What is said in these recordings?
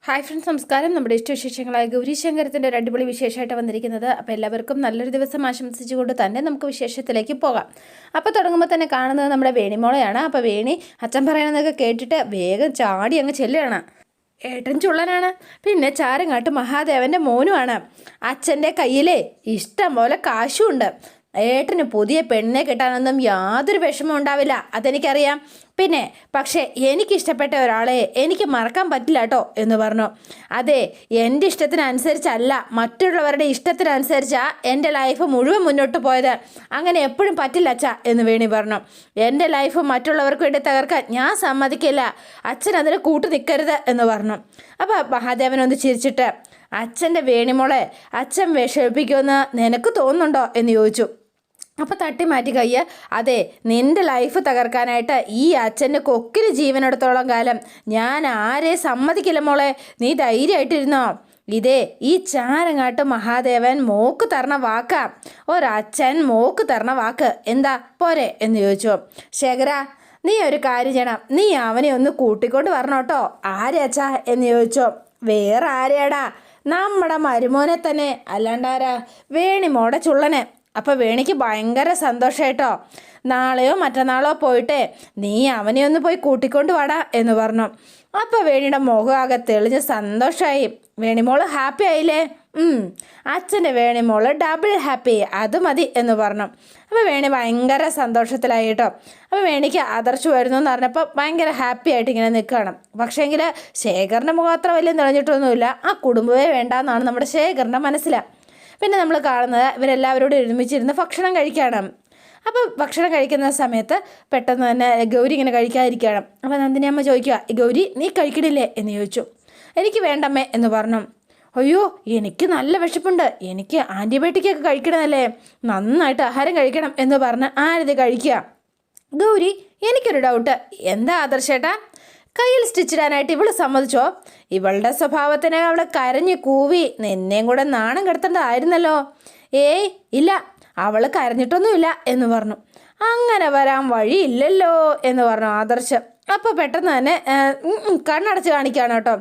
Hi friends, നമസ്കാരം. നമ്മുടെ ഇഷ്ടവിശേഷങ്ങളായ ഗൗരീശങ്കരത്തിൻ്റെ ഒരു അടിപൊളി വിശേഷമായിട്ട് വന്നിരിക്കുന്നത്. അപ്പോൾ എല്ലാവർക്കും നല്ലൊരു ദിവസം ആശംസിച്ചുകൊണ്ട് തന്നെ നമുക്ക് വിശേഷത്തിലേക്ക് പോകാം. അപ്പോൾ തുടങ്ങുമ്പോൾ തന്നെ കാണുന്നത് നമ്മുടെ വേണിമോളെയാണ്. അപ്പോൾ വേണി അച്ഛൻ പറയണമെന്നൊക്കെ കേട്ടിട്ട് വേഗം ചാടി അങ്ങ് ചെല്ലുകയാണ്. ഏട്ടൻ ചുള്ളനാണ്, പിന്നെ ചാരങ്ങാട്ട് മഹാദേവൻ്റെ മോനുമാണ്. അച്ഛൻ്റെ കയ്യിലേ ഇഷ്ടം പോലെ കാശുമുണ്ട്. ഏട്ടന് പുതിയ പെണ്ണിനെ കിട്ടാനൊന്നും യാതൊരു വിഷമം ഉണ്ടാവില്ല, അതെനിക്കറിയാം. പിന്നെ പക്ഷേ എനിക്കിഷ്ടപ്പെട്ട ഒരാളെ എനിക്ക് മറക്കാൻ പറ്റില്ല കേട്ടോ എന്ന് പറഞ്ഞു. അതെ, എൻ്റെ ഇഷ്ടത്തിനനുസരിച്ചല്ല, മറ്റുള്ളവരുടെ ഇഷ്ടത്തിനനുസരിച്ചാണ് എൻ്റെ ലൈഫ് മുഴുവൻ മുന്നോട്ട് പോയത്. അങ്ങനെ എപ്പോഴും പറ്റില്ല അച്ഛാ എന്ന് വേണി പറഞ്ഞു. എൻ്റെ ലൈഫ് മറ്റുള്ളവർക്ക് വേണ്ടി തകർക്കാൻ ഞാൻ സമ്മതിക്കില്ല. അച്ഛൻ അതിന് കൂട്ടു നിൽക്കരുത് എന്ന് പറഞ്ഞു. അപ്പോൾ മഹാദേവനൊന്ന് ചിരിച്ചിട്ട്, അച്ഛൻ്റെ വേണിമോളെ അച്ഛൻ വിഷമിപ്പിക്കുമെന്ന് നിനക്ക് തോന്നുന്നുണ്ടോ എന്ന് ചോദിച്ചു. അപ്പോൾ തട്ടി മാറ്റി കയ്യ്, അതെ, നിൻ്റെ ലൈഫ് തകർക്കാനായിട്ട് ഈ അച്ഛൻ്റെ കൊക്കിന് ജീവനെടുത്തോളം കാലം ഞാൻ ആരെ സമ്മതിക്കില്ല മോളെ, നീ ധൈര്യമായിട്ടിരുന്നോ. ഇതേ ഈ ചാരങ്ങാട്ട് മഹാദേവൻ മോക്ക് തരണ വാക്കാ, ഒരച്ഛൻ മോക്ക് തരണ വാക്ക്, എന്താ പോരെ എന്ന് ചോദിച്ചു. ശേഖര, നീ ഒരു കാര്യം ചെയ്യണം, നീ അവനെ ഒന്ന് കൂട്ടിക്കൊണ്ട് വരണം കേട്ടോ. ആരാച്ചാ എന്ന് ചോദിച്ചോ. വേറെ ആരെയാടാ, നമ്മുടെ മരുമോനെ തന്നെ, അല്ലാണ്ടാരാ, വേണിമോടെ ചുള്ളനെ. അപ്പോൾ വേണിക്ക് ഭയങ്കര സന്തോഷമായിട്ടോ. നാളെയോ മറ്റന്നാളോ പോയിട്ട് നീ അവനെ ഒന്ന് പോയി കൂട്ടിക്കൊണ്ട് വാടാ എന്ന് പറഞ്ഞു. അപ്പോൾ വേണിയുടെ മുഖം ആകെ തെളിഞ്ഞ് സന്തോഷമായി. വേണിമോള് ഹാപ്പി ആയില്ലേ? അച്ഛൻ്റെ വേണിമോള് ഡബിൾ ഹാപ്പി, അത് മതി എന്ന് പറഞ്ഞു. അപ്പോൾ വേണി ഭയങ്കര സന്തോഷത്തിലായി കേട്ടോ. അപ്പോൾ വേണിക്ക് ആദർശ് വരുന്നു എന്ന് പറഞ്ഞപ്പോൾ ഭയങ്കര ഹാപ്പി ആയിട്ട് ഇങ്ങനെ നിൽക്കുകയാണ്. പക്ഷേങ്കിൽ ശേഖറിൻ്റെ മുഖം അത്ര വലിയ തെളിഞ്ഞിട്ടൊന്നുമില്ല. ആ കുടുംബമേ വേണ്ടാന്നാണ് നമ്മുടെ ശേഖറിൻ്റെ മനസ്സിലാണ്. പിന്നെ നമ്മൾ കാണുന്നത് ഇവരെല്ലാവരോടും ഒരുമിച്ചിരുന്ന് ഭക്ഷണം കഴിക്കുകയാണ്. അപ്പോൾ ഭക്ഷണം കഴിക്കുന്ന സമയത്ത് പെട്ടെന്ന് തന്നെ ഗൗരി ഇങ്ങനെ കഴിക്കാതിരിക്കുകയാണ്. അപ്പോൾ നന്ദിനി അമ്മ ചോദിക്കുക, ഗൗരി നീ കഴിക്കണില്ലേ എന്ന് ചോദിച്ചു. എനിക്ക് വേണ്ടമ്മേ എന്ന് പറഞ്ഞു. അയ്യോ, എനിക്ക് നല്ല വിശപ്പുണ്ട്, എനിക്ക് ആൻറ്റിബയോട്ടിക്കൊക്കെ കഴിക്കണമല്ലേ, നന്നായിട്ട് ആഹാരം കഴിക്കണം എന്ന് പറഞ്ഞ് ആരത് കഴിക്കുക. ഗൗരി, എനിക്കൊരു ഡൗട്ട്, എന്താ ആദർശേട്ടാ, കയ്യിൽ സ്റ്റിച്ചിടാനായിട്ട് ഇവള് സമ്മതിച്ചോ? ഇവളുടെ സ്വഭാവത്തിന് അവളെ കരഞ്ഞ് കൂവി നിന്നെയും കൂടെ നാണം കെടുത്തേണ്ടതായിരുന്നല്ലോ. ഏയ് ഇല്ല, അവൾ കരഞ്ഞിട്ടൊന്നുമില്ല എന്ന് പറഞ്ഞു. അങ്ങനെ വരാൻ വഴിയില്ലല്ലോ എന്ന് പറഞ്ഞു ആദർശ്. അപ്പോൾ പെട്ടെന്ന് തന്നെ കണ്ണടച്ച് കാണിക്കുകയാണ് കേട്ടോ.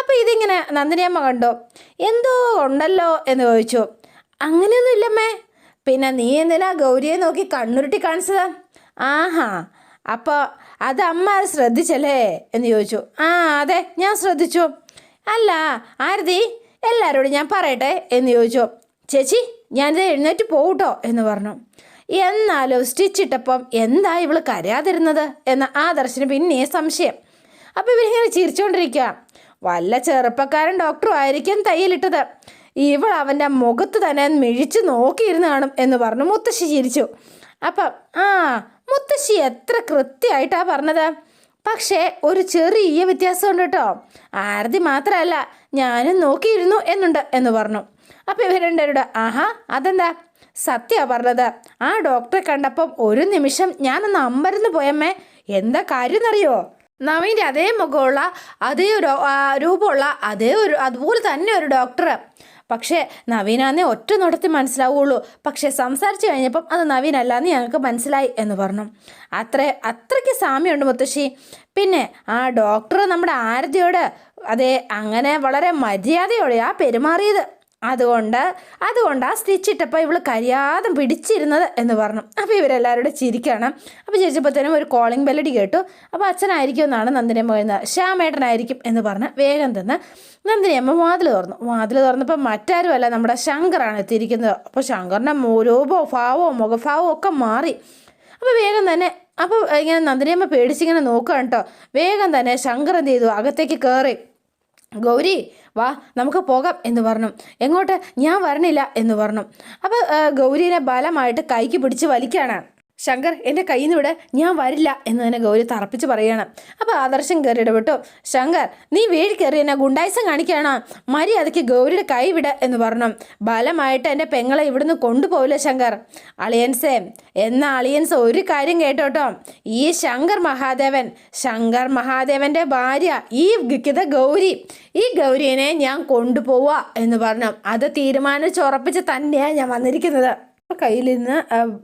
അപ്പോൾ ഇതിങ്ങനെ നന്ദിനിയമ്മ കണ്ടോ, എന്തോ ഉണ്ടല്ലോ എന്ന് ചോദിച്ചു. അങ്ങനെയൊന്നും ഇല്ലമ്മേ. പിന്നെ നീ എന്തിനാ ഗൗരിയെ നോക്കി കണ്ണുരുട്ടി കാണിച്ചതാ? ആഹാ, അപ്പോൾ അത് അമ്മ അത് ശ്രദ്ധിച്ചല്ലേ എന്ന് ചോദിച്ചു. ആ അതെ, ഞാൻ ശ്രദ്ധിച്ചു. അല്ല ആരതി, എല്ലാവരോടും ഞാൻ പറയട്ടെ എന്ന് ചോദിച്ചു. ചേച്ചി, ഞാനിത് എഴുന്നേറ്റ് പോകട്ടോ എന്ന് പറഞ്ഞു. എന്നാലും സ്റ്റിച്ചിട്ടപ്പം എന്താ ഇവള് കരയാതിരുന്നത് എന്ന ആദർശിന് പിന്നെ സംശയം. അപ്പോൾ ഇവരിങ്ങനെ ചിരിച്ചുകൊണ്ടിരിക്കുക. വല്ല ചെറുപ്പക്കാരൻ ഡോക്ടറും ആയിരിക്കും തയ്യലിട്ടത്, ഇവൾ അവൻ്റെ മുഖത്ത് തന്നെ മിഴിച്ച് നോക്കിയിരുന്ന് കാണും എന്ന് പറഞ്ഞു മുത്തശ്ശി ചിരിച്ചു. അപ്പം മുത്തശ്ശി എത്ര കൃത്യമായിട്ടാണ് പറഞ്ഞത്. പക്ഷേ ഒരു ചെറിയ വ്യത്യാസമുണ്ട് കേട്ടോ, ആരതി മാത്രമല്ല ഞാനും നോക്കിയിരുന്നു എന്നുണ്ട് എന്ന് പറഞ്ഞു. അപ്പോൾ ഇവരുണ്ടവരുടെ ആഹാ അതെന്താ, സത്യമാണ് പറഞ്ഞത്. ആ ഡോക്ടറെ കണ്ടപ്പം ഒരു നിമിഷം ഞാനൊന്ന് അമ്പരന്ന് പോയമ്മേ. എന്താ കാര്യം എന്നറിയോ, നവീൻ്റെ അതേ മുഖമുള്ള അതേ ഒരു രൂപമുള്ള അതുപോലെ തന്നെ ഒരു ഡോക്ടർ. പക്ഷേ നവീനാന്നേ ഒറ്റ നോട്ടത്തിൽ മനസ്സിലാവുള്ളൂ, പക്ഷേ സംസാരിച്ച് കഴിഞ്ഞപ്പം അത് നവീനല്ലാന്ന് ഞങ്ങൾക്ക് മനസ്സിലായി എന്ന് പറഞ്ഞു. അത്രയ്ക്ക് സാമ്യമുണ്ട് മുത്തശ്ശി. പിന്നെ ആ ഡോക്ടർ നമ്മുടെ ആരതിയോട് അതെ അങ്ങനെ വളരെ മര്യാദയോടെയാണ് പെരുമാറിയത്. അതുകൊണ്ട് ആ സ്റ്റിച്ചിട്ടപ്പോൾ ഇവൾ കരിയാതെ പിടിച്ചിരുന്നത് എന്ന് പറഞ്ഞു. അപ്പോൾ ഇവരെല്ലാവരോടും ചിരിക്കണം. അപ്പോൾ ചിരിച്ചപ്പോഴത്തേനും ഒരു കോളിംഗ് ബെല്ലടി കേട്ടു. അപ്പോൾ അച്ഛനായിരിക്കും എന്നാണ് നന്ദിനിയമ്മ പറയുന്നത്. ശ്യാമേട്ടനായിരിക്കും എന്ന് പറഞ്ഞ് വേഗം തന്നെ നന്ദിനിയമ്മ വാതിൽ തുറന്നപ്പോൾ മറ്റാരുമല്ല, നമ്മുടെ ശങ്കറാണ് എത്തിയിരിക്കുന്നത്. അപ്പോൾ ശങ്കറിൻ്റെ രൂപവും ഭാവവും മുഖഭാവവും ഒക്കെ മാറി. അപ്പോൾ വേഗം തന്നെ അപ്പോൾ ഇങ്ങനെ നന്ദിനിയമ്മ പേടിച്ചിങ്ങനെ നോക്കുകയാണ് കേട്ടോ. വേഗം തന്നെ ശങ്കർ എന്ത് ചെയ്തു, അകത്തേക്ക് കയറി. ഗൗരി വാ നമുക്ക് പോകാം എന്ന് പറഞ്ഞു. എങ്ങോട്ട്? ഞാൻ വരണില്ല എന്ന് പറഞ്ഞു. അപ്പോൾ ഗൗരീനെ ബലമായിട്ട് കൈക്ക് പിടിച്ച് വലിക്കുകയാണ്. ശങ്കർ, എൻ്റെ കയ്യിൽ നിന്ന് വിട്, ഞാൻ വരില്ല എന്ന് തന്നെ ഗൗരി തറപ്പിച്ച് പറയുകയാണ്. അപ്പോൾ ആദർശം കയറി ഇടപെട്ടു. ശങ്കർ, നീ വീട് കയറി എന്നെ ഗുണ്ടായിസം കാണിക്കുകയാണ്, മര്യാദയ്ക്ക് ഗൗരിയുടെ കൈ വിട് എന്ന് പറഞ്ഞു. ബലമായിട്ട് എൻ്റെ പെങ്ങളെ ഇവിടുന്ന് കൊണ്ടുപോകില്ല ശങ്കർ. അളിയൻസേ, എന്നാൽ അളിയൻസ് ഒരു കാര്യം കേട്ടോട്ടോ, ഈ ശങ്കർ മഹാദേവൻ്റെ ഭാര്യ ഈ ഈ ഗൗരീനെ ഞാൻ കൊണ്ടുപോവുക എന്ന് പറഞ്ഞു. അത് തീരുമാനിച്ചുറപ്പിച്ച് തന്നെയാണ് ഞാൻ വന്നിരിക്കുന്നത്. കയ്യിൽ നിന്ന്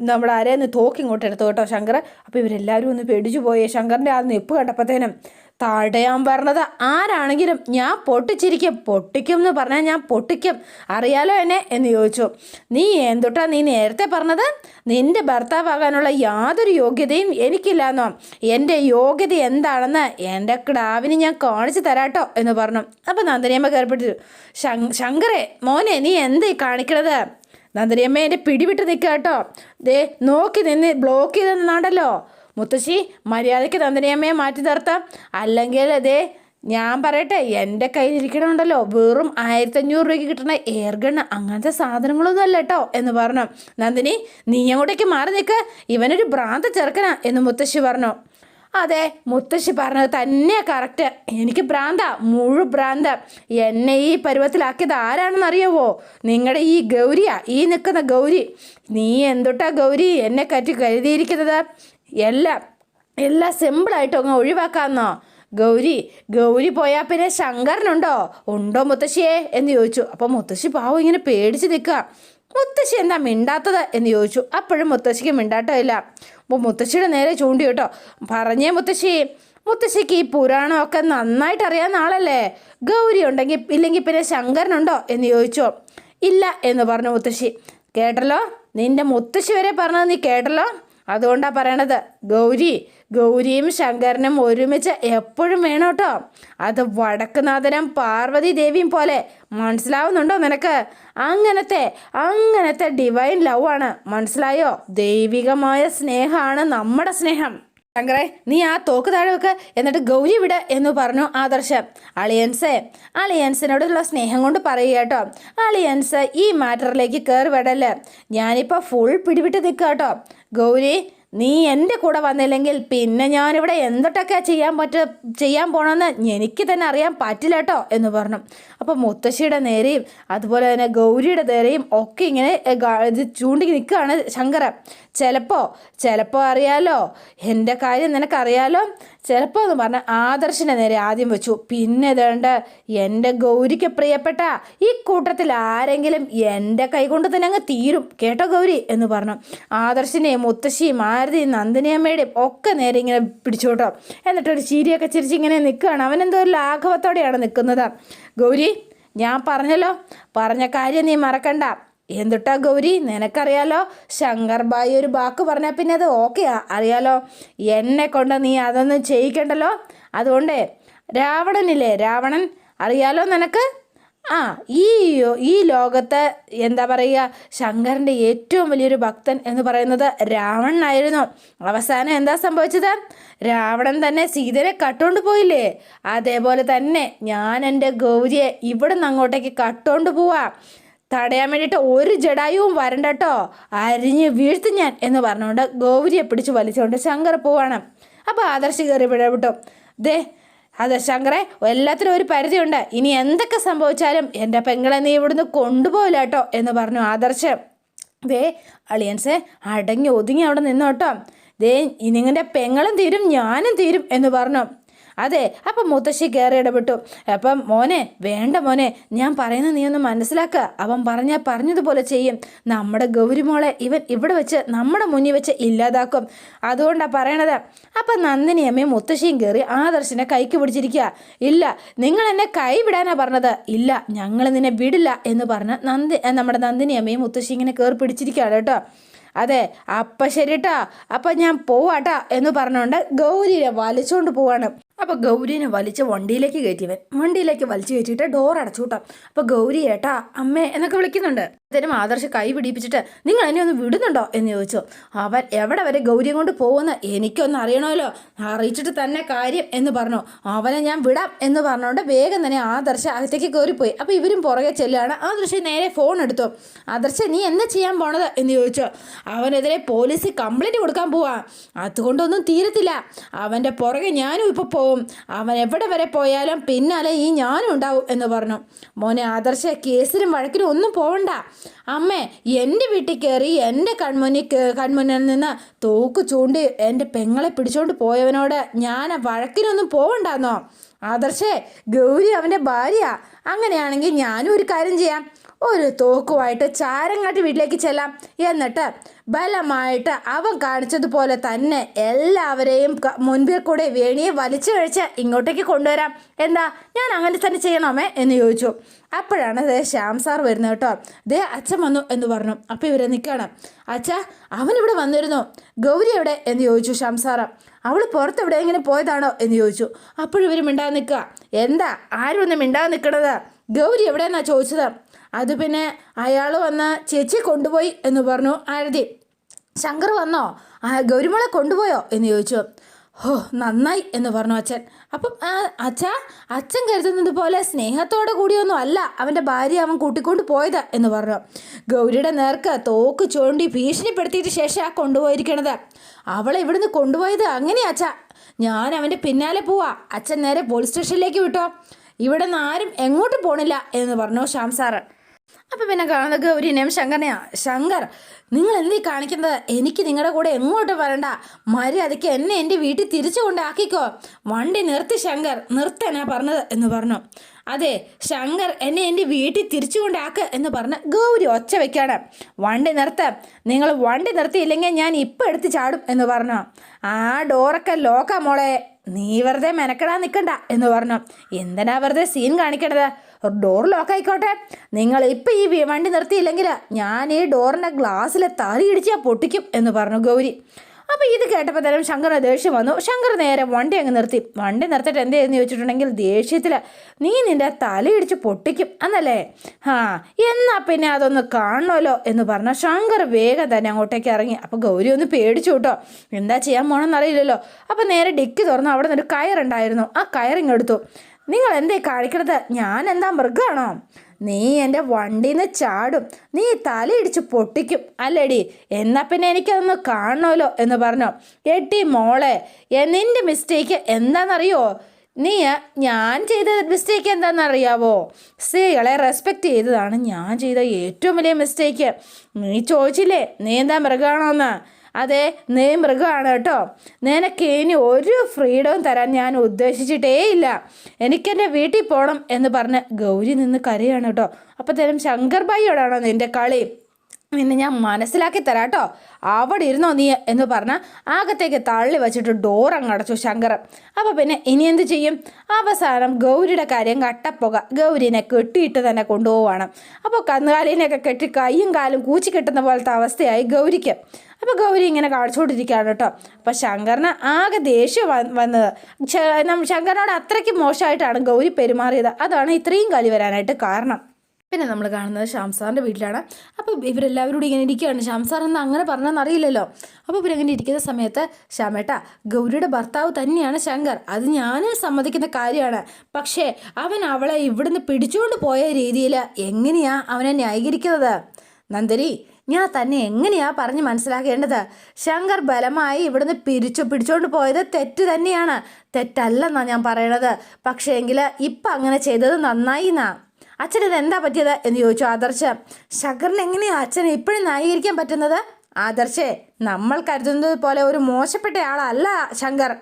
നമ്മുടെ ആരെയൊന്ന് തോക്കിങ്ങോട്ട് എടുത്തു കേട്ടോ ശങ്കർ. അപ്പോൾ ഇവരെല്ലാവരും ഒന്ന് പേടിച്ചു പോയേ. ശങ്കറിൻ്റെ ആ നിപ്പ് കണ്ടപ്പോഴത്തേനും തടയാൻ പറഞ്ഞത് ആരാണെങ്കിലും ഞാൻ പൊട്ടിക്കും എന്ന് പറഞ്ഞാൽ ഞാൻ പൊട്ടിക്കും, അറിയാലോ എന്നെ എന്ന് ചോദിച്ചു. നീ എന്തുട്ടാ നീ നേരത്തെ പറഞ്ഞത്? നിന്റെ ഭർത്താവാകാനുള്ള യാതൊരു യോഗ്യതയും എനിക്കില്ലാന്നോ? എൻ്റെ യോഗ്യത എന്താണെന്ന് എൻ്റെ കിടാവിന് ഞാൻ കാണിച്ചു തരാട്ടോ എന്ന് പറഞ്ഞു. അപ്പം നന്ദിനിയമ്മ കയറിപ്പിടിച്ചു. ശങ്കരേ മോനെ, നീ എന്തായി കാണിക്കണത്? നന്ദിനിയമ്മ എൻ്റെ പിടിവിട്ട് നിൽക്കുക കേട്ടോ. ദേ നോക്കി നിന്ന് ബ്ലോക്ക് ചെയ്ത് നിന്നാണ്ടല്ലോ. മുത്തശ്ശി മര്യാദയ്ക്ക് നന്ദിനിയമ്മയെ മാറ്റി നിർത്താം, അല്ലെങ്കിൽ അതേ ഞാൻ പറയട്ടെ, എൻ്റെ കയ്യിലിരിക്കണമുണ്ടല്ലോ വെറും 1500 രൂപയ്ക്ക് കിട്ടുന്ന എയർഗണ്ണ്, അങ്ങനത്തെ സാധനങ്ങളൊന്നും അല്ല കേട്ടോ എന്ന് പറഞ്ഞു. നന്ദിനി, നീ അങ്ങോട്ടേക്ക് മാറി നിൽക്ക്, ഇവനൊരു ഭ്രാന്ത ചെറുക്കനാ എന്ന് മുത്തശ്ശി പറഞ്ഞു. അതെ, മുത്തശ്ശി പറഞ്ഞത് തന്നെയാ കറക്റ്റ്. എനിക്ക് ഭ്രാന്ത, ഭ്രാന്ത. എന്നെ ഈ പരുവത്തിലാക്കിയത് ആരാണെന്ന് അറിയാവോ? നിങ്ങളുടെ ഈ ഗൗരിയാ, ഈ നിൽക്കുന്ന ഗൗരി. നീ എന്തൊട്ടാ ഗൗരി എന്നെ കറ്റി കരുതിയിരിക്കുന്നത്? എല്ലാം സിമ്പിളായിട്ട് അങ്ങ് ഒഴിവാക്കാമെന്നോ? ഗൗരി പോയാൽ പിന്നെ ഉണ്ടോ മുത്തശ്ശിയെ എന്ന് ചോദിച്ചു. അപ്പോൾ മുത്തശ്ശി പാവം ഇങ്ങനെ പേടിച്ച് നിൽക്കുക. മുത്തശ്ശി എന്താ മിണ്ടാത്തത് എന്ന് ചോദിച്ചു. അപ്പോഴും മുത്തശ്ശിക്ക് മിണ്ടാട്ടമില്ല. അപ്പോൾ മുത്തശ്ശിയുടെ നേരെ ചൂണ്ടി കേട്ടോ. പറഞ്ഞേ മുത്തശ്ശിക്ക് ഈ പുരാണമൊക്കെ നന്നായിട്ട് അറിയാവുന്ന ആളല്ലേ? ഗൗരി ഉണ്ടെങ്കിൽ ഇല്ലെങ്കിൽ പിന്നെ ശങ്കരനുണ്ടോ എന്ന് ചോദിച്ചു. ഇല്ല എന്ന് പറഞ്ഞു മുത്തശ്ശി. കേട്ടല്ലോ, നിന്റെ മുത്തശ്ശി വരെ പറഞ്ഞത് നീ കേട്ടല്ലോ. അതുകൊണ്ടാണ് പറയണത്, ഗൗരിയും ശങ്കരനും ഒരുമിച്ച് എപ്പോഴും വേണം കേട്ടോ. അത് വടക്കുനാഥനും പാർവതി ദേവിയും പോലെ. മനസ്സിലാവുന്നുണ്ടോ നിനക്ക്? അങ്ങനത്തെ ഡിവൈൻ ലവ് ആണ്, മനസ്സിലായോ? ദൈവികമായ സ്നേഹമാണ് നമ്മുടെ സ്നേഹം. ശങ്കരേ, നീ ആ തോക്ക് താഴെ വെക്ക്, എന്നിട്ട് ഗൗരി വിട് എന്ന് പറഞ്ഞു ആദർശ്. അളിയൻസിനോടുള്ള സ്നേഹം കൊണ്ട് പറയുക കേട്ടോ. അളിയൻസ് ഈ മാറ്ററിലേക്ക് കയറി വിടല്ലേ. ഞാനിപ്പോൾ ഫുൾ പിടിവിട്ട് നിൽക്കുക കേട്ടോ. ഗൗരി, നീ എൻ്റെ കൂടെ വന്നില്ലെങ്കിൽ പിന്നെ ഞാനിവിടെ എന്തൊട്ടൊക്കെ ചെയ്യാൻ പോകണമെന്ന് എനിക്ക് തന്നെ അറിയാൻ പറ്റില്ല കേട്ടോ എന്ന് പറഞ്ഞു. അപ്പോൾ മുത്തശ്ശിയുടെ നേരെയും അതുപോലെ തന്നെ ഗൗരിയുടെ നേരെയും ഒക്കെ ഇങ്ങനെ ഇത് ചൂണ്ടി നിൽക്കുകയാണ് ശങ്കരൻ. ചിലപ്പോൾ അറിയാലോ, എൻ്റെ കാര്യം നിനക്കറിയാലോ. ചിലപ്പോൾ എന്ന് പറഞ്ഞാൽ ആദർശിൻ്റെ നേരെ ആദ്യം വെച്ചു. പിന്നെ ഇതേണ്ട എൻ്റെ ഗൗരിക്ക് പ്രിയപ്പെട്ട ഈ കൂട്ടത്തിൽ ആരെങ്കിലും എൻ്റെ കൈകൊണ്ട് തന്നെ അങ്ങ് തീരും കേട്ടോ ഗൗരി എന്ന് പറഞ്ഞു. ആദർശിനെയും മുത്തശ്ശിയും മാരുതി നന്ദിനിയമ്മയുടെയും ഒക്കെ നേരെ ഇങ്ങനെ പിടിച്ചു കേട്ടോ. എന്നിട്ടൊരു ചിരിയൊക്കെ ചിരിച്ചിങ്ങനെ നിൽക്കുകയാണ്. അവനെന്തോ ഒരു ലാഘവത്തോടെയാണ് നിൽക്കുന്നത്. ഗൗരി, ഞാൻ പറഞ്ഞ കാര്യം നീ മറക്കണ്ട. എന്തുട്ടാ ഗൗരി, നിനക്കറിയാലോ, ശങ്കർ ബായി ഒരു വാക്ക് പറഞ്ഞാൽ പിന്നെ അത് ഓക്കെയാ, അറിയാലോ. എന്നെ കൊണ്ട് നീ അതൊന്നും ചെയ്യിക്കണ്ടല്ലോ. അതുകൊണ്ട് രാവണൻ അറിയാലോ നിനക്ക്? ഈ ലോകത്ത് എന്താ പറയുക, ശങ്കരൻ്റെ ഏറ്റവും വലിയൊരു ഭക്തൻ എന്ന് പറയുന്നത് രാവണനായിരുന്നു. അവസാനം എന്താ സംഭവിച്ചത്? രാവണൻ തന്നെ സീതയെ കട്ടുകൊണ്ട് പോയില്ലേ? അതേപോലെ തന്നെ ഞാൻ എൻ്റെ ഗൗരിയെ ഇവിടെ നിന്ന് അങ്ങോട്ടേക്ക് കട്ടുകൊണ്ട് പോവാ. തടയാൻ വേണ്ടിയിട്ട് ഒരു ജടായുവും വരണ്ട കേട്ടോ, അരിഞ്ഞ് വീഴ്ത്തും ഞാൻ എന്ന് പറഞ്ഞുകൊണ്ട് ഗൗരിയെ പിടിച്ച് വലിച്ചുകൊണ്ട് ശങ്കർ പോവാണ്. അപ്പോൾ ആദർശ് കയറി വിടവിട്ടു. അതെ ശങ്കറെ, എല്ലാത്തിനും ഒരു പരിധിയുണ്ട്. ഇനി എന്തൊക്കെ സംഭവിച്ചാലും എൻ്റെ പെങ്ങളെ നീ ഇവിടുന്ന് കൊണ്ടുപോകില്ല കേട്ടോ എന്ന് പറഞ്ഞു ആദർശ്. അളിയൻസെ അടങ്ങി ഒതുങ്ങി അവിടെ നിന്നോട്ടോ. നിങ്ങളുടെ പെങ്ങളും തീരും ഞാനും തീരും എന്ന് പറഞ്ഞു. അതെ, അപ്പം മുത്തശ്ശി കയറി ഇടപെട്ടു. അപ്പം വേണ്ട മോനെ, ഞാൻ പറയുന്നത് നീ ഒന്ന് മനസ്സിലാക്കുക. അവൻ പറഞ്ഞതുപോലെ ചെയ്യും. നമ്മുടെ ഗൗരിമോളെ ഇവൻ ഇവിടെ വെച്ച് നമ്മുടെ മുന്നിൽ വെച്ച് ഇല്ലാതാക്കും. അതുകൊണ്ടാണ് പറയണത്. അപ്പം നന്ദിനിയമ്മയും മുത്തശ്ശിയും കയറി ആദർശിനെ കൈക്ക് പിടിച്ചിരിക്കുക. ഇല്ല, നിങ്ങൾ എന്നെ കൈ വിടാനാ പറഞ്ഞത്. ഇല്ല, ഞങ്ങൾ നിന്നെ വിടില്ല എന്ന് പറഞ്ഞ് നമ്മുടെ നന്ദിനിയമ്മയും മുത്തശ്ശി ഇങ്ങനെ കയറി പിടിച്ചിരിക്കുകയാണ് കേട്ടോ. അതെ, അപ്പം ശരി കേട്ടോ, അപ്പം ഞാൻ പോവാട്ടാ എന്ന് പറഞ്ഞുകൊണ്ട് ഗൗരിയെ വലിച്ചുകൊണ്ട് പോവാണ്. അപ്പോൾ ഗൗരീനെ വലിച്ച് വണ്ടിയിലേക്ക് വലിച്ചു കയറ്റിയിട്ട് ഡോർ അടച്ചു കൂട്ടാം. അപ്പോൾ ഗൗരി ഏട്ടാ അമ്മേ എന്നൊക്കെ വിളിക്കുന്നുണ്ട്. അതിനും ആദർശ് കൈ പിടിപ്പിച്ചിട്ട് നിങ്ങൾ എന്നെ ഒന്ന് വിടുന്നുണ്ടോ എന്ന് ചോദിച്ചു. അവൻ എവിടെ വരെ ഗൗരിയെ കൊണ്ട് പോകുമെന്ന് എനിക്കൊന്ന് അറിയണമല്ലോ, അറിയിച്ചിട്ട് തന്നെ കാര്യം എന്ന് പറഞ്ഞു. അവനെ ഞാൻ വിടാം എന്ന് പറഞ്ഞുകൊണ്ട് വേഗം തന്നെ ആദർശ് അകത്തേക്ക് കയറിപ്പോയി. അപ്പോൾ ഇവരും പുറകെ ചെല്ലുകയാണ്. ആദർശ് നേരെ ഫോൺ എടുത്തു. ആദർശ് നീ എന്താ ചെയ്യാൻ പോണത് എന്ന് ചോദിച്ചു. അവനെതിരെ പോലീസിൽ കംപ്ലൈൻറ്റ് കൊടുക്കാൻ പോവാ, അതുകൊണ്ടൊന്നും തീരത്തില്ല. അവൻ്റെ പുറകെ ഞാനും ഇപ്പോൾ പോവും. അവൻ എവിടെ വരെ പോയാലും പിന്നാലെ ഈ ഞാനും ഉണ്ടാവും എന്ന് പറഞ്ഞു. മോനെ ആദർശ, കേസിലും വഴക്കിലും ഒന്നും പോവണ്ട. അമ്മേ, എൻ്റെ വീട്ടിൽ കയറി എൻ്റെ കൺമുന്നിൽ നിന്ന് തോക്ക് ചൂണ്ടി എൻ്റെ പെങ്ങളെ പിടിച്ചോണ്ട് പോയവനോട് ഞാൻ വഴക്കിനൊന്നും പോവണ്ടെന്നോ? ആദർശേ, ഗൗരി അവൻ്റെ ഭാര്യ. അങ്ങനെയാണെങ്കിൽ ഞാനും ഒരു കാര്യം ചെയ്യാം, ഒരു തോക്കുമായിട്ട് ചാരങ്ങാട്ട് വീട്ടിലേക്ക് ചെല്ലാം. എന്നിട്ട് ബലമായിട്ട് അവൻ കാണിച്ചതുപോലെ തന്നെ എല്ലാവരെയും മുൻപിൽ കൂടെ വേണിയെ വലിച്ചു കഴിച്ച് ഇങ്ങോട്ടേക്ക് കൊണ്ടുവരാം. എന്താ, ഞാൻ അങ്ങനെ തന്നെ ചെയ്യണമേ എന്ന് ചോദിച്ചു. അപ്പോഴാണ് ശ്യാം സാർ വരുന്നത് കേട്ടോ. അച്ഛൻ വന്നു എന്ന് പറഞ്ഞു. അപ്പോൾ ഇവരെ നിൽക്കണം. അച്ഛാ, അവനിവിടെ വന്നിരുന്നു. ഗൗരി എവിടെ എന്ന് ചോദിച്ചു ശ്യാം സാറ്. അവൾ പുറത്ത് എവിടെയെങ്കിലും പോയതാണോ എന്ന് ചോദിച്ചു. അപ്പോഴിവർ മിണ്ടാതെ നിൽക്കുക. എന്താ ആരും ഒന്ന് മിണ്ടാതെ നിൽക്കണത്? ഗൗരി എവിടെയെന്നാ ചോദിച്ചത്. അത് പിന്നെ അയാൾ വന്ന് ചേച്ചിയെ കൊണ്ടുപോയി എന്ന് പറഞ്ഞു ആരതി. ശങ്കർ വന്നോ? ഗൗരിമോളെ കൊണ്ടുപോയോ എന്ന് ചോദിച്ചു. ഹോ, നന്നായി എന്ന് പറഞ്ഞു അച്ഛൻ. അപ്പം അച്ഛൻ കരുതുന്നത് പോലെ സ്നേഹത്തോടെ കൂടിയൊന്നും അല്ല അവൻ്റെ ഭാര്യ അവൻ കൂട്ടിക്കൊണ്ട് പോയത് എന്ന് പറഞ്ഞു. ഗൗരിയുടെ നേർക്ക് തോക്ക് ചൂണ്ടി ഭീഷണിപ്പെടുത്തിയിട്ട് ശേഷം കൊണ്ടുപോയിരിക്കണത്. അവളെ ഇവിടുന്ന് കൊണ്ടുപോയത് അങ്ങനെയാ അച്ഛാ. ഞാൻ അവൻ്റെ പിന്നാലെ പോവാ. അച്ഛൻ നേരെ പോലീസ് സ്റ്റേഷനിലേക്ക് വിട്ടോ. ഇവിടെ നിന്ന് ആരും എങ്ങോട്ടും പോണില്ല എന്ന് പറഞ്ഞു ശ്യാം സാറ്. അപ്പം പിന്നെ കാണുന്ന ഗൗരിനെയും ശങ്കറിനെയാ. ശങ്കർ, നിങ്ങൾ എന്തീ കാണിക്കുന്നത്? എനിക്ക് നിങ്ങളുടെ കൂടെ എങ്ങോട്ട് വരണ്ട. മര്യാദയ്ക്ക് എന്നെ എൻ്റെ വീട്ടിൽ തിരിച്ചു കൊണ്ടാക്കിക്കോ. വണ്ടി നിർത്തി ശങ്കർ, നിർത്താനാ പറഞ്ഞത് എന്ന് പറഞ്ഞു. അതെ ശങ്കർ, എന്നെ എൻ്റെ വീട്ടിൽ തിരിച്ചു കൊണ്ടാക്ക് എന്ന് പറഞ്ഞ് ഗൗരി ഒച്ച വെക്കാണ്. വണ്ടി നിർത്ത, നിങ്ങൾ വണ്ടി നിർത്തിയില്ലെങ്കിൽ ഞാൻ ഇപ്പം എടുത്ത് ചാടും എന്ന് പറഞ്ഞു. ആ ഡോറൊക്കെ ലോക്കാ മോളെ, നീ വെറുതെ മെനക്കെടാൻ നിൽക്കണ്ട എന്ന് പറഞ്ഞു. എന്തിനാ വെറുതെ സീൻ കാണിക്കണത്? ഡോർ ലോക്കായിക്കോട്ടെ. നിങ്ങൾ ഇപ്പം ഈ വണ്ടി നിർത്തിയില്ലെങ്കിൽ ഞാൻ ഈ ഡോറിൻ്റെ ഗ്ലാസ്സിലെ തറി ഇടിച്ച് പൊട്ടിക്കും എന്ന് പറഞ്ഞു ഗൗരി. അപ്പോൾ ഇത് കേട്ടപ്പോൾ തരം ശങ്കറിന് ദേഷ്യം വന്നു. ശങ്കർ നേരെ വണ്ടി അങ്ങ് നിർത്തി. വണ്ടി നിർത്തിയിട്ട് എന്ത് ചെയ്യുന്നു ചോദിച്ചിട്ടുണ്ടെങ്കിൽ ദേഷ്യത്തിൽ, നീ നിൻ്റെ തലയിടിച്ച് പൊട്ടിക്കും എന്നല്ലേ? എന്നാൽ പിന്നെ അതൊന്ന് കാണണമല്ലോ എന്ന് പറഞ്ഞാൽ ശങ്കർ വേഗം തന്നെ അങ്ങോട്ടേക്ക് ഇറങ്ങി. അപ്പോൾ ഗൗരി ഒന്ന് പേടിച്ചു കേട്ടോ. എന്താ ചെയ്യാൻ പോകണമെന്ന് അറിയില്ലല്ലോ. അപ്പോൾ നേരെ ഡിക്കി തുറന്നു. അവിടെ നിന്നൊരു കയറുണ്ടായിരുന്നു. ആ കയറിങ്ങെടുത്തു. നിങ്ങൾ എന്തേ കാണിക്കണത്? ഞാൻ എന്താ മൃഗമാണോ? നീ എൻ്റെ വണ്ടിയിൽ നിന്ന് ചാടും, നീ തലയിടിച്ച് പൊട്ടിക്കും അല്ലേടി? എന്നാൽ പിന്നെ എനിക്കതൊന്ന് കാണണമല്ലോ എന്ന് പറഞ്ഞു. എട്ടി മോളെ, നിൻ്റെ മിസ്റ്റേക്ക് എന്താണെന്നറിയോ? ഞാൻ ചെയ്ത മിസ്റ്റേക്ക് എന്താണെന്നറിയാവോ? സ്ത്രീകളെ റെസ്പെക്റ്റ് ചെയ്തതാണ് ഞാൻ ചെയ്ത ഏറ്റവും വലിയ മിസ്റ്റേക്ക്. നീ ചോദിച്ചില്ലേ നീ എന്താ മൃഗമാണോന്ന്? അതെ, നീ മൃഗമാണ് കേട്ടോ. നിനക്ക് ഇനി ഒരു ഫ്രീഡവും തരാൻ ഞാൻ ഉദ്ദേശിച്ചിട്ടേ ഇല്ല. എനിക്കെൻ്റെ വീട്ടിൽ പോകണം എന്ന് പറഞ്ഞ് ഗൗരി നിന്ന് കരയാണ് കേട്ടോ. അപ്പോൾ തരം ശങ്കർ ഭായിയോടാണോ നിൻ്റെ കളി? നിന്നെ ഞാൻ മനസ്സിലാക്കി തരാം കേട്ടോ. അവിടെ ഇരുന്നോ നീ എന്ന് പറഞ്ഞാൽ അകത്തേക്ക് തള്ളി വെച്ചിട്ട് ഡോർ അങ്ങ് അടച്ചു ശങ്കർ. അപ്പോൾ പിന്നെ ഇനി എന്ത് ചെയ്യും? അവസാനം ഗൗരിയുടെ കാര്യം കട്ടപ്പുക. ഗൗരിനെ കെട്ടിയിട്ട് തന്നെ കൊണ്ടുപോവാണ്. അപ്പോൾ കന്നുകാലിനെയൊക്കെ കെട്ടി കൈയും കാലും കൂച്ചി കെട്ടുന്ന പോലത്തെ അവസ്ഥയായി ഗൗരിക്ക്. അപ്പോൾ ഗൗരി ഇങ്ങനെ കാണിച്ചുകൊണ്ടിരിക്കുകയാണ് കേട്ടോ. അപ്പോൾ ശങ്കറിന് ആകെ ദേഷ്യം വന്നത്. ശങ്കറിനോട് അത്രയ്ക്ക് മോശമായിട്ടാണ് ഗൗരി പെരുമാറിയത്. അതാണ് ഇത്രയും കലി വരാനായിട്ട് കാരണം. പിന്നെ നമ്മൾ കാണുന്നത് ശ്യാം സാറിൻ്റെ വീട്ടിലാണ്. അപ്പോൾ ഇവരെല്ലാവരോടും ഇങ്ങനെ ഇരിക്കുകയാണ്. ശ്യാം സാർ എന്ന് അങ്ങനെ പറഞ്ഞതെന്ന് അറിയില്ലല്ലോ. അപ്പോൾ ഇവരങ്ങനെ ഇരിക്കുന്ന സമയത്ത്, ശ്യാമേട്ട, ഗൗരിയുടെ ഭർത്താവ് തന്നെയാണ് ശങ്കർ, അത് ഞാനും സമ്മതിക്കുന്ന കാര്യമാണ്. പക്ഷേ അവൻ അവളെ ഇവിടുന്ന് പിടിച്ചുകൊണ്ട് പോയ രീതിയിൽ എങ്ങനെയാ അവനെ ന്യായീകരിക്കുന്നത്? നന്ദിനി, ഞാൻ തന്നെ എങ്ങനെയാ പറഞ്ഞ് മനസ്സിലാക്കേണ്ടത്? ശങ്കർ ബലമായി ഇവിടുന്ന് പിടിച്ചോണ്ട് പോയത് തെറ്റ് തന്നെയാണ്, തെറ്റല്ലെന്നാണ് ഞാൻ പറയണത്. പക്ഷേ എങ്കിൽ ഇപ്പം അങ്ങനെ ചെയ്തത് നന്നായി എന്നാ. അച്ഛനിത് എന്താ പറ്റിയത് എന്ന് ചോദിച്ചു ആദർശ്. ശങ്കറിന് എങ്ങനെയാ അച്ഛനെ ഇപ്പോഴും ന്യായീകരിക്കാൻ പറ്റുന്നത്? ആദർശേ, നമ്മൾ കരുതുന്നത് പോലെ ഒരു മോശപ്പെട്ട ആളല്ല ശങ്കർ.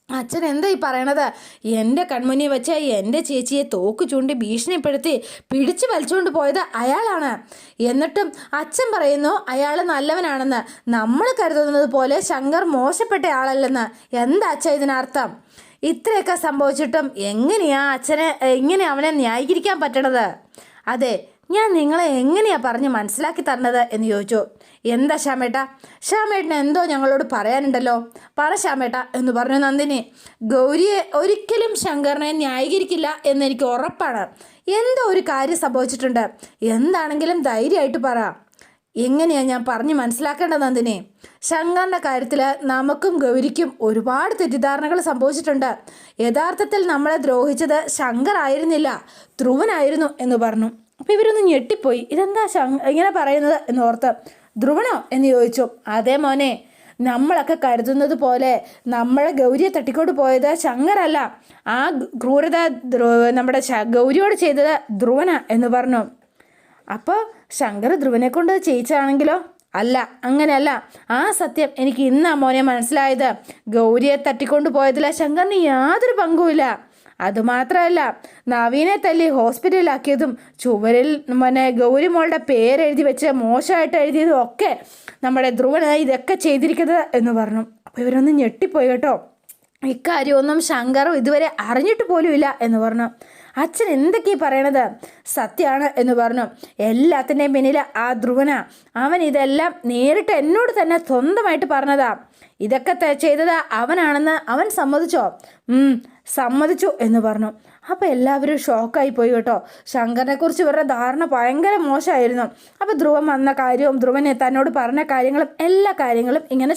അച്ഛൻ എന്താ ഈ പറയണത്? എൻ്റെ കൺമുന്നിൽ വെച്ച് എൻ്റെ ചേച്ചിയെ തോക്ക് ചൂണ്ടി ഭീഷണിപ്പെടുത്തി പിടിച്ചു വലിച്ചുകൊണ്ട് പോയത് അയാളാണ്. എന്നിട്ടും അച്ഛൻ പറയുന്നു അയാൾ നല്ലവനാണെന്ന്. നമ്മൾ കരുതുന്നത് പോലെ ശങ്കർ മോശപ്പെട്ട ആളല്ലെന്ന്. എന്താ അച്ഛൻ ഇതിനർത്ഥം? ഇത്രയൊക്കെ സംഭവിച്ചിട്ടും എങ്ങനെയാ അച്ഛനെ ഇങ്ങനെ അവനെ ന്യായീകരിക്കാൻ പറ്റണത്? അതെ, ഞാൻ നിങ്ങളെ എങ്ങനെയാ പറഞ്ഞ് മനസ്സിലാക്കി തരണത് എന്ന് ചോദിച്ചു. എന്താ ശ്യാമേട്ടന് എന്തോ ഞങ്ങളോട് പറയാനുണ്ടല്ലോ, പറ ശ്യാമേട്ട എന്ന് പറഞ്ഞു നന്ദിനി. ഗൗരിയെ ഒരിക്കലും ശങ്കറിനെ ന്യായീകരിക്കില്ല എന്നെനിക്ക് ഉറപ്പാണ്. എന്തോ ഒരു കാര്യം സംഭവിച്ചിട്ടുണ്ട്. എന്താണെങ്കിലും ധൈര്യമായിട്ട് പറ. എങ്ങനെയാ ഞാൻ പറഞ്ഞ് മനസ്സിലാക്കേണ്ടത് നന്ദിനി? ശങ്കറിൻ്റെ കാര്യത്തിൽ നമുക്കും ഗൗരിക്കും ഒരുപാട് തെറ്റിദ്ധാരണകൾ സംഭവിച്ചിട്ടുണ്ട്. യഥാർത്ഥത്തിൽ നമ്മളെ ദ്രോഹിച്ചത് ശങ്കർ ആയിരുന്നില്ല, ധ്രുവനായിരുന്നു എന്ന് പറഞ്ഞു. അപ്പോൾ ഇവരൊന്ന് ഞെട്ടിപ്പോയി. ഇതെന്താ ഇങ്ങനെ പറയുന്നത് എന്ന് ഓർത്ത്. ധ്രുവനോ എന്ന് ചോദിച്ചു. അതേ മോനെ, നമ്മളൊക്കെ കരുതുന്നത് പോലെ നമ്മളെ ഗൗരിയെ തട്ടിക്കൊണ്ട് പോയത് ശങ്കരല്ല. ആ ക്രൂരത നമ്മുടെ ഗൗരിയോട് ചെയ്തത് ധ്രുവനാ എന്ന് പറഞ്ഞു. അപ്പോൾ ശങ്കർ ധ്രുവനെ കൊണ്ട് ചെയ്യിച്ചാണെങ്കിലോ? അല്ല, അങ്ങനെയല്ല. ആ സത്യം എനിക്ക് ഇന്നാ മോനെ മനസ്സിലായത്. ഗൗരിയെ തട്ടിക്കൊണ്ടു പോയതില്ല ശങ്കറിന് യാതൊരു പങ്കുമില്ല. അതുമാത്രമല്ല, നവീനെ തല്ലി ഹോസ്പിറ്റലിലാക്കിയതും ചുവരിൽ ഗൗരി മോളുടെ പേരെഴുതി വെച്ച് മോശമായിട്ട് എഴുതിയതും ഒക്കെ നമ്മുടെ ധ്രുവന് ഇതൊക്കെ ചെയ്തിരിക്കുന്നത് എന്ന് പറഞ്ഞു. അപ്പോൾ ഇവരൊന്ന് ഞെട്ടിപ്പോയി കേട്ടോ. ഇക്കാര്യമൊന്നും ശങ്കറും ഇതുവരെ അറിഞ്ഞിട്ട് പോലുമില്ല എന്ന് പറഞ്ഞു. അച്ഛൻ എന്തൊക്കെയാണ് പറയണത്? സത്യമാണ് എന്ന് പറഞ്ഞു. എല്ലാത്തിൻ്റെയും പിന്നിൽ ആ ധ്രുവന. അവൻ ഇതെല്ലാം നേരിട്ട് എന്നോട് തന്നെ സ്വന്തമായിട്ട് പറഞ്ഞതാ. ഇതൊക്കെ ചെയ്തത് അവനാണെന്ന് അവൻ സമ്മതിച്ചോ? സമ്മതിച്ചു എന്ന് പറഞ്ഞു. അപ്പോൾ എല്ലാവരും ഷോക്കായി പോയി കേട്ടോ. ശങ്കറിനെ കുറിച്ച് ഇവരുടെ ധാരണ ഭയങ്കര മോശമായിരുന്നു. അപ്പോൾ ധ്രുവൻ വന്ന കാര്യവും ധ്രുവനെ തന്നോട് പറഞ്ഞ കാര്യങ്ങളും എല്ലാ കാര്യങ്ങളും ഇങ്ങനെ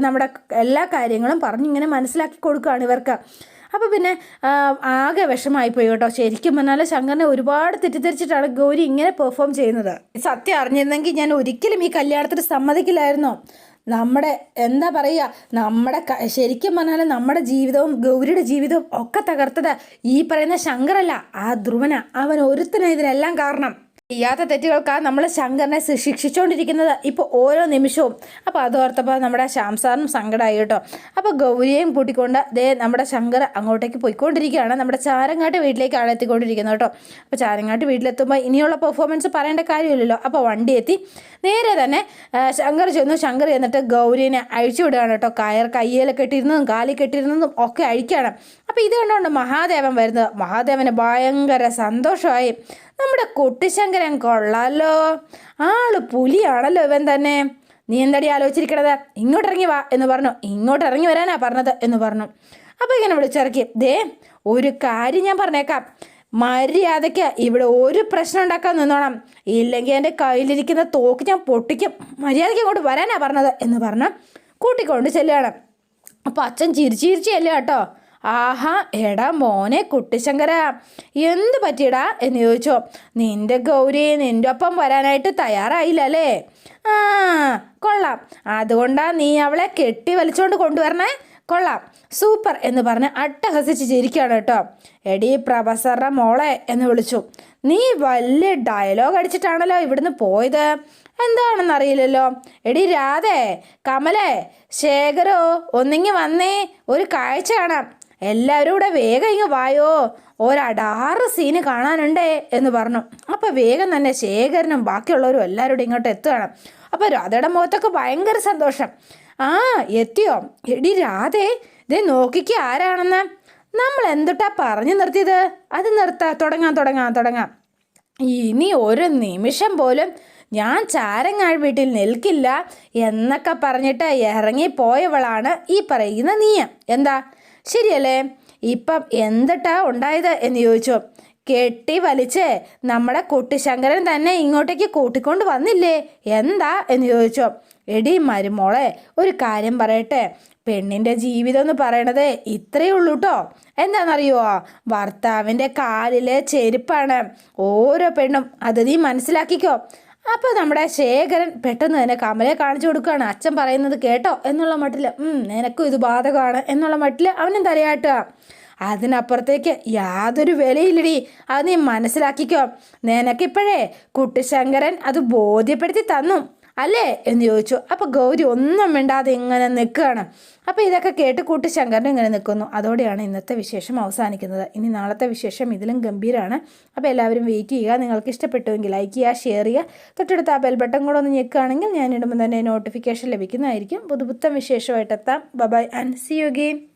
നമ്മുടെ എല്ലാ കാര്യങ്ങളും പറഞ്ഞിങ്ങനെ മനസ്സിലാക്കി കൊടുക്കുകയാണ് ഇവർക്ക്. അപ്പോൾ പിന്നെ ആകെ വിഷമമായിപ്പോയി കേട്ടോ. ശരിക്കും പറഞ്ഞാൽ ശങ്കറിനെ ഒരുപാട് തെറ്റിദ്ധരിച്ചിട്ടാണ് ഗൗരി ഇങ്ങനെ പെർഫോം ചെയ്യുന്നത്. സത്യം അറിഞ്ഞിരുന്നെങ്കിൽ ഞാൻ ഒരിക്കലും ഈ കല്യാണത്തിന് സമ്മതിക്കില്ലായിരുന്നു. നമ്മുടെ എന്താ പറയുക, നമ്മുടെ ശരിക്കും പറഞ്ഞാൽ നമ്മുടെ ജീവിതവും ഗൗരിയുടെ ജീവിതവും ഒക്കെ തകർത്തത് ഈ പറയുന്ന ശങ്കറല്ല, ആ ധ്രുവന. അവൻ ഒരുത്തനും ഇതിനെല്ലാം കാരണം. ചെയ്യാത്ത തെറ്റുകൾക്കാണ് നമ്മൾ ശങ്കറിനെ ശിക്ഷിച്ചുകൊണ്ടിരിക്കുന്നത് ഇപ്പോൾ ഓരോ നിമിഷവും. അപ്പോൾ അതോർത്തപ്പോൾ നമ്മുടെ ശ്യാം സാറിനും സങ്കടമായി കേട്ടോ. അപ്പോൾ ഗൗരിയെയും കൂട്ടിക്കൊണ്ട് നമ്മുടെ ശങ്കർ അങ്ങോട്ടേക്ക് പോയിക്കൊണ്ടിരിക്കുകയാണ്. നമ്മുടെ ചാരങ്ങാട്ട് വീട്ടിലേക്കാണ് എത്തിക്കൊണ്ടിരിക്കുന്നത് കേട്ടോ. അപ്പോൾ ചാരങ്ങാട്ട് വീട്ടിലെത്തുമ്പോൾ ഇനിയുള്ള പെർഫോമൻസ് പറയേണ്ട കാര്യമില്ലല്ലോ. അപ്പോൾ വണ്ടി എത്തി നേരെ തന്നെ ശങ്കർ ചെന്നു. ശങ്കർ എന്നിട്ട് ഗൗരീനെ അഴിച്ചു വിടുകയാണ് കേട്ടോ. കയ്യിൽ കെട്ടിയിരുന്നതും കാലിൽ കെട്ടിയിരുന്നതും ഒക്കെ അഴിക്കുകയാണ്. അപ്പോൾ ഇത് കണ്ടുകൊണ്ട് മഹാദേവൻ വരുന്നത്. മഹാദേവന് ഭയങ്കര സന്തോഷമായി. നമ്മുടെ കുട്ടിശങ്കരൻ കൊള്ളാലോ, ആള് പുലിയാണല്ലോ ഇവൻ തന്നെ. നീ എന്തടി ആലോചിച്ചിരിക്കണത്? ഇങ്ങോട്ട് ഇറങ്ങി വാ എന്ന് പറഞ്ഞു. ഇങ്ങോട്ട് ഇറങ്ങി വരാനാ പറഞ്ഞത് എന്ന് പറഞ്ഞു. അപ്പോൾ ഇങ്ങനെ വിളിച്ചിറക്കി. ഒരു കാര്യം ഞാൻ പറഞ്ഞേക്കാം, മര്യാദയ്ക്ക് ഇവിടെ ഒരു പ്രശ്നം ഉണ്ടാക്കാൻ നിന്നോണം, ഇല്ലെങ്കിൽ എൻ്റെ കയ്യിലിരിക്കുന്ന തോക്ക് ഞാൻ പൊട്ടിക്കും. മര്യാദയ്ക്ക് അങ്ങോട്ട് വരാനാ പറഞ്ഞത് എന്ന് പറഞ്ഞ് കൂട്ടിക്കൊണ്ട് ചെല്ലുകയാണ്. അപ്പോൾ അച്ഛൻ ചിരിച്ചിരിച്ചല്ലേ കേട്ടോ. ആഹാ, എടാ മോനെ കുട്ടിശങ്കര, എന്ത് പറ്റിയടാ എന്ന് ചോദിച്ചോ. നിന്റെ ഗൗരി നിൻ്റെ ഒപ്പം വരാനായിട്ട് തയ്യാറായില്ല അല്ലേ? കൊള്ളാം, അതുകൊണ്ടാണ് നീ അവളെ കെട്ടി വലിച്ചുകൊണ്ട് കൊണ്ടുവരണേ. കൊള്ളാം, സൂപ്പർ എന്ന് പറഞ്ഞ് അട്ടഹസിച്ച് ചിരിക്കുകയാണ് കേട്ടോ. എടി പ്രൊഫസറുടെ മോളെ എന്ന് വിളിച്ചു. നീ വലിയ ഡയലോഗ് അടിച്ചിട്ടാണല്ലോ ഇവിടുന്ന് പോയത്. എന്താണെന്നറിയില്ലല്ലോ. എടി രാധേ, കമലേ, ശേഖരോ, ഒന്നിങ്ങി വന്നേ, ഒരു കാഴ്ച കാണാം. എല്ലാവരും കൂടെ വേഗം ഇങ്ങ് വായോ, ഒരടാറ് സീന് കാണാനുണ്ടേ എന്ന് പറഞ്ഞു. അപ്പോൾ വേഗം തന്നെ ശേഖരനും ബാക്കിയുള്ളവരും എല്ലാവരും ഇങ്ങോട്ട് എത്തുകയാണ്. അപ്പോൾ രാധയുടെ മുഖത്തൊക്കെ ഭയങ്കര സന്തോഷം. എത്തിയോ? എടി രാധേ, ഇതേ നോക്കിക്ക് ആരാണെന്ന്. നമ്മൾ എന്തുട്ടാ പറഞ്ഞു നിർത്തിയത്? അത് തുടങ്ങാം. ഇനി ഒരു നിമിഷം പോലും ഞാൻ ചാരങ്ങാൾ വീട്ടിൽ നിൽക്കില്ല എന്നൊക്കെ പറഞ്ഞിട്ട് ഇറങ്ങിപ്പോയവളാണ് ഈ പറയുന്ന നീ. എന്താ ശരിയല്ലേ? ഇപ്പം എന്തിട്ടാ ഉണ്ടായത് എന്ന് ചോദിച്ചു. കെട്ടി വലിച്ച് നമ്മുടെ കുട്ടിശങ്കരൻ തന്നെ ഇങ്ങോട്ടേക്ക് കൂട്ടിക്കൊണ്ട് വന്നില്ലേ? എന്താ എന്ന് ചോദിച്ചു. എടി മരുമോളെ, ഒരു കാര്യം പറയട്ടെ, പെണ്ണിൻ്റെ ജീവിതം എന്ന് പറയണത് ഇത്രയേ ഉള്ളൂ കേട്ടോ. എന്താണെന്നറിയുമോ? ഭർത്താവിൻ്റെ കാലിലെ ചെരുപ്പാണ് ഓരോ പെണ്ണും. അത് നീ മനസ്സിലാക്കിക്കോ. അപ്പോൾ നമ്മുടെ ശേഖരൻ പെട്ടെന്ന് തന്നെ കമലയെ കാണിച്ചു കൊടുക്കുകയാണ്. അച്ഛൻ പറയുന്നത് കേട്ടോ എന്നുള്ള മട്ടിൽ, നിനക്കും ഇത് ബാധകമാണ് എന്നുള്ള മട്ടിൽ അവനും തലയാട്ടുക. അതിനപ്പുറത്തേക്ക് യാതൊരു വിലയില്ലടി, അത് നീ മനസ്സിലാക്കിക്കോ. നിനക്കിപ്പോഴേ കുട്ടിശങ്കരൻ അത് ബോധ്യപ്പെടുത്തി തന്നു അല്ലേ എന്ന് ചോദിച്ചു. അപ്പോൾ ഗൗരി ഒന്നും മിണ്ടാതെ ഇങ്ങനെ നിൽക്കുകയാണ്. അപ്പോൾ ഇതൊക്കെ കേട്ട് കുട്ടിശങ്കരൻ ഇങ്ങനെ നിൽക്കുന്നു. അതോടെയാണ് ഇന്നത്തെ വിശേഷം അവസാനിക്കുന്നത്. ഇനി നാളത്തെ വിശേഷം ഇതിലും ഗംഭീരമാണ്. അപ്പോൾ എല്ലാവരും വെയിറ്റ് ചെയ്യുക. നിങ്ങൾക്ക് ഇഷ്ടപ്പെട്ടുവെങ്കിൽ ലൈക്ക് ചെയ്യുക, ഷെയർ ചെയ്യുക. തൊട്ടടുത്ത് ആ ബെൽ ബട്ടൺ കൂടെ ഒന്ന് ഞെക്കുകയാണെങ്കിൽ ഞാൻ ഇടുമ്പോൾ തന്നെ നോട്ടിഫിക്കേഷൻ ലഭിക്കുന്നതായിരിക്കും. പുതുപുത്തൻ വിശേഷമായിട്ട് എത്താം. Bye and see you again.